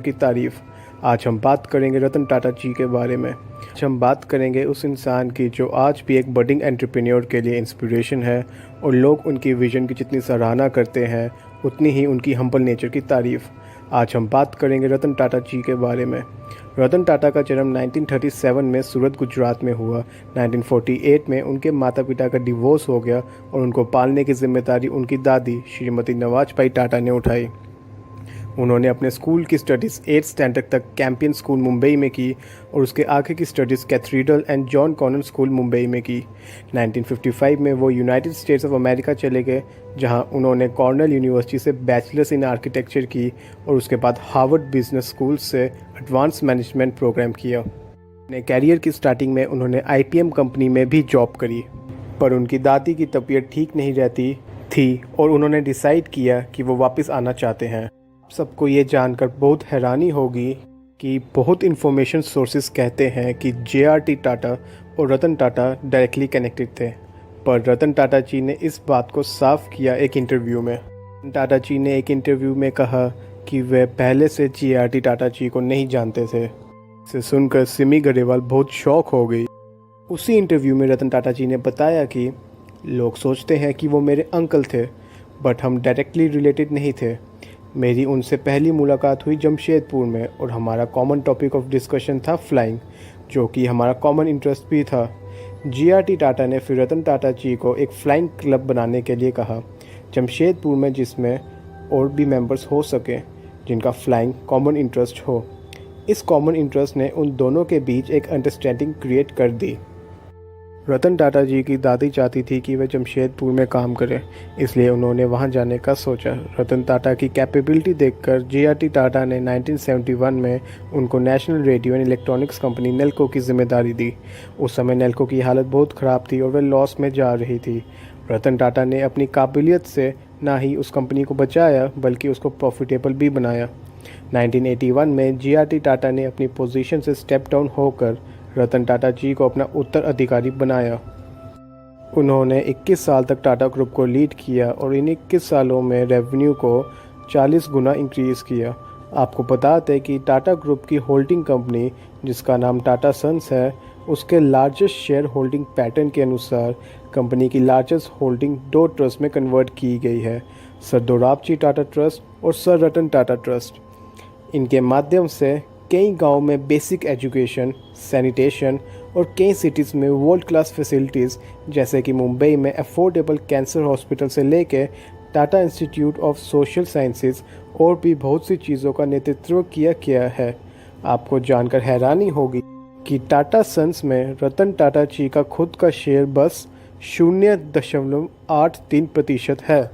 की तारीफ। आज हम बात करेंगे रतन टाटा जी के बारे में। आज हम बात करेंगे उस इंसान की जो आज भी एक बडिंग एंटरप्रेन्योर के लिए इंस्पिरेशन है और लोग उनकी विजन की जितनी सराहना करते हैं उतनी ही उनकी हम्बल नेचर की तारीफ। आज हम बात करेंगे रतन टाटा जी के बारे में। रतन टाटा का जन्म 1937 में सूरत गुजरात में हुआ। 1948 में उनके माता पिता का डिवोर्स हो गया और उनको पालने की जिम्मेदारी उनकी दादी श्रीमती नवाजभाई टाटा ने उठाई। उन्होंने अपने स्कूल की स्टडीज़ 8th स्टैंडर्ड तक कैंपियन स्कूल मुंबई में की और उसके आगे की studies Cathedral and John Connon school Mumbai में की। 1955 में वो यूनाइटेड स्टेट्स ऑफ अमेरिका चले गए, जहां उन्होंने कॉर्नेल यूनिवर्सिटी से बैचलर्स इन आर्किटेक्चर की और उसके बाद हार्वर्ड बिजनेस स्कूल से एडवांस मैनेजमेंट प्रोग्राम किया। अपने कैरियर की स्टार्टिंग में उन्होंने IBM कंपनी में भी जॉब करी, पर उनकी दादी की तबीयत ठीक नहीं रहती थी और उन्होंने डिसाइड किया कि वो वापस आना चाहते हैं। सबको ये जानकर बहुत हैरानी होगी कि बहुत इन्फॉर्मेशन सोर्सेज कहते हैं कि JRT टाटा और रतन टाटा डायरेक्टली कनेक्टेड थे, पर रतन टाटा जी ने इस बात को साफ किया एक इंटरव्यू में। टाटा जी ने एक इंटरव्यू में कहा कि वे पहले से JRT टाटा जी को नहीं जानते थे। इसे सुनकर सिमी गरेवाल बहुत शॉक हो गई। उसी इंटरव्यू में रतन टाटा जी ने बताया कि लोग सोचते हैं कि वो मेरे अंकल थे, बट हम डायरेक्टली रिलेटेड नहीं थे। मेरी उनसे पहली मुलाकात हुई जमशेदपुर में और हमारा कॉमन टॉपिक ऑफ डिस्कशन था फ्लाइंग, जो कि हमारा कॉमन इंटरेस्ट भी था। JRT टाटा ने फिर रतन टाटा जी को एक फ्लाइंग क्लब बनाने के लिए कहा जमशेदपुर में, जिसमें और भी मेंबर्स हो सके जिनका फ्लाइंग कॉमन इंटरेस्ट हो। इस कॉमन इंटरेस्ट ने उन दोनों के बीच एक अंडरस्टैंडिंग क्रिएट कर दी। रतन टाटा जी की दादी चाहती थी कि वे जमशेदपुर में काम करें, इसलिए उन्होंने वहां जाने का सोचा। रतन टाटा की कैपेबिलिटी देखकर JRT टाटा ने 1971 में उनको national radio and electronics company Nelco की जिम्मेदारी दी। उस समय नेल्को की हालत बहुत ख़राब थी और वे लॉस में जा रही थी। रतन टाटा ने अपनी काबिलियत से ना ही उस कंपनी को बचाया बल्कि उसको प्रॉफिटेबल भी बनाया। 1981 में JRT टाटा ने अपनी पोजीशन से स्टेप डाउन होकर रतन टाटा जी को अपना उत्तराधिकारी बनाया। उन्होंने 21 साल तक टाटा ग्रुप को लीड किया और इन 21 सालों में रेवेन्यू को 40 गुना इंक्रीज़ किया। आपको बता दें कि टाटा ग्रुप की होल्डिंग कंपनी, जिसका नाम टाटा सन्स है, उसके लार्जेस्ट शेयर होल्डिंग पैटर्न के अनुसार कंपनी की लार्जेस्ट होल्डिंग 2 ट्रस्ट में कन्वर्ट की गई है, सर दोराबजी टाटा ट्रस्ट और सर रतन टाटा ट्रस्ट। इनके माध्यम से कई गांवों में बेसिक एजुकेशन, सैनिटेशन और कई सिटीज़ में वर्ल्ड क्लास फैसिलिटीज़ जैसे कि मुंबई में अफोर्डेबल कैंसर हॉस्पिटल से लेकर Tata institute of social sciences और भी बहुत सी चीज़ों का नेतृत्व किया गया है। आपको जानकर हैरानी होगी कि टाटा सन्स में रतन टाटा जी का खुद का शेयर बस 0.83% है।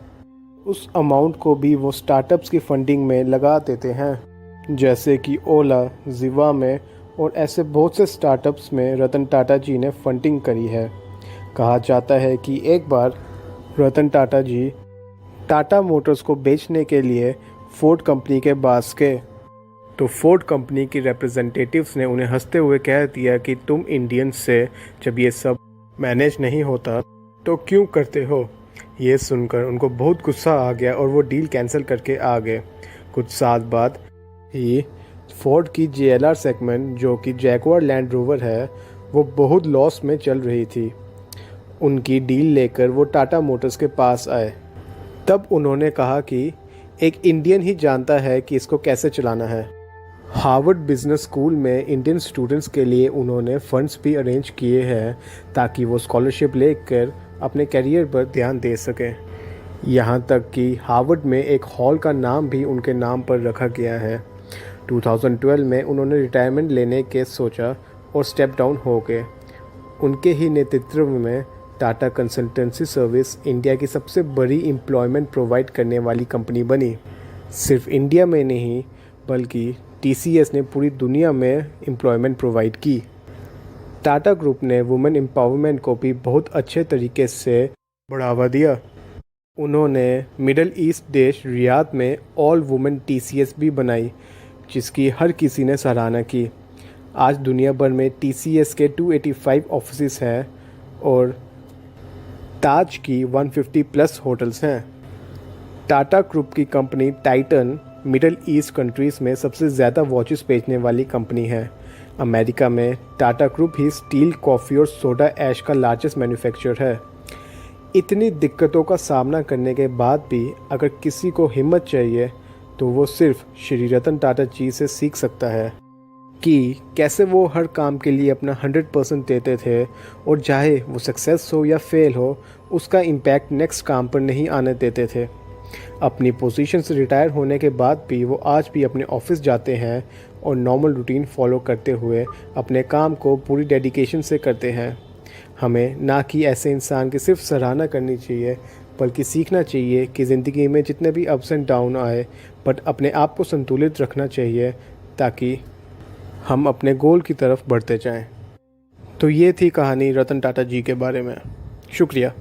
उस अमाउंट को भी वो स्टार्टअप्स की फंडिंग में लगा देते हैं, जैसे कि ओला, जिवामे और ऐसे बहुत से स्टार्टअप्स में रतन टाटा जी ने फंडिंग करी है। कहा जाता है कि एक बार रतन टाटा जी टाटा मोटर्स को बेचने के लिए फोर्ड कंपनी के पास गए, तो फोर्ड कंपनी के रिप्रेजेंटेटिव्स ने उन्हें हंसते हुए कह दिया कि तुम इंडियंस से जब ये सब मैनेज नहीं होता तो क्यों करते हो। ये सुनकर उनको बहुत गुस्सा आ गया और वो डील कैंसिल करके आ गए। कुछ साल बाद ही फोर्ड की JLR सेगमेंट, जो कि जैगुआर लैंड रोवर है, वो बहुत लॉस में चल रही थी। उनकी डील लेकर वो टाटा मोटर्स के पास आए। तब उन्होंने कहा कि एक इंडियन ही जानता है कि इसको कैसे चलाना है। हार्वर्ड बिजनेस स्कूल में इंडियन स्टूडेंट्स के लिए उन्होंने फंड्स भी अरेंज किए हैं ताकि वो स्कॉलरशिप लेकर अपने करियर पर ध्यान दे सकें। यहाँ तक कि हार्वर्ड में एक हॉल का नाम भी उनके नाम पर रखा गया है। 2012 में उन्होंने रिटायरमेंट लेने के सोचा और स्टेप डाउन हो गए। उनके ही नेतृत्व में टाटा कंसल्टेंसी सर्विस इंडिया की सबसे बड़ी एम्प्लॉयमेंट प्रोवाइड करने वाली कंपनी बनी। सिर्फ इंडिया में नहीं बल्कि TCS ने पूरी दुनिया में एम्प्लॉयमेंट प्रोवाइड की। टाटा ग्रुप ने वुमेन एम्पावरमेंट को भी बहुत अच्छे तरीके से बढ़ावा दिया। उन्होंने मिडल ईस्ट देश रियाद में ऑल वुमेन TCS भी बनाई, जिसकी हर किसी ने सराहना की। आज दुनिया भर में TCS के 285 ऑफिस हैं और ताज की 150 प्लस होटल्स हैं। टाटा ग्रुप की company Titan middle east countries में सबसे ज़्यादा वॉचेस बेचने वाली कंपनी है। अमेरिका में टाटा ग्रुप ही स्टील, कॉफ़ी और सोडा ऐश का लार्जेस्ट मैन्युफैक्चरर है। इतनी दिक्कतों का सामना करने के बाद भी अगर किसी को हिम्मत चाहिए तो वो सिर्फ श्री रतन टाटा जी से सीख सकता है कि कैसे वो हर काम के लिए अपना 100% देते थे और चाहे वो सक्सेस हो या फेल हो, उसका इम्पैक्ट नेक्स्ट काम पर नहीं आने देते थे। अपनी पोजीशन से रिटायर होने के बाद भी वो आज भी अपने ऑफिस जाते हैं और नॉर्मल रूटीन फॉलो करते हुए अपने काम को पूरी डेडिकेशन से करते हैं। हमें ना कि ऐसे इंसान की सिर्फ सराहना करनी चाहिए, बल्कि सीखना चाहिए कि ज़िंदगी में जितने भी अप्स एंड डाउन आए, बट अपने आप को संतुलित रखना चाहिए ताकि हम अपने गोल की तरफ बढ़ते जाएं। तो ये थी कहानी रतन टाटा जी के बारे में। शुक्रिया।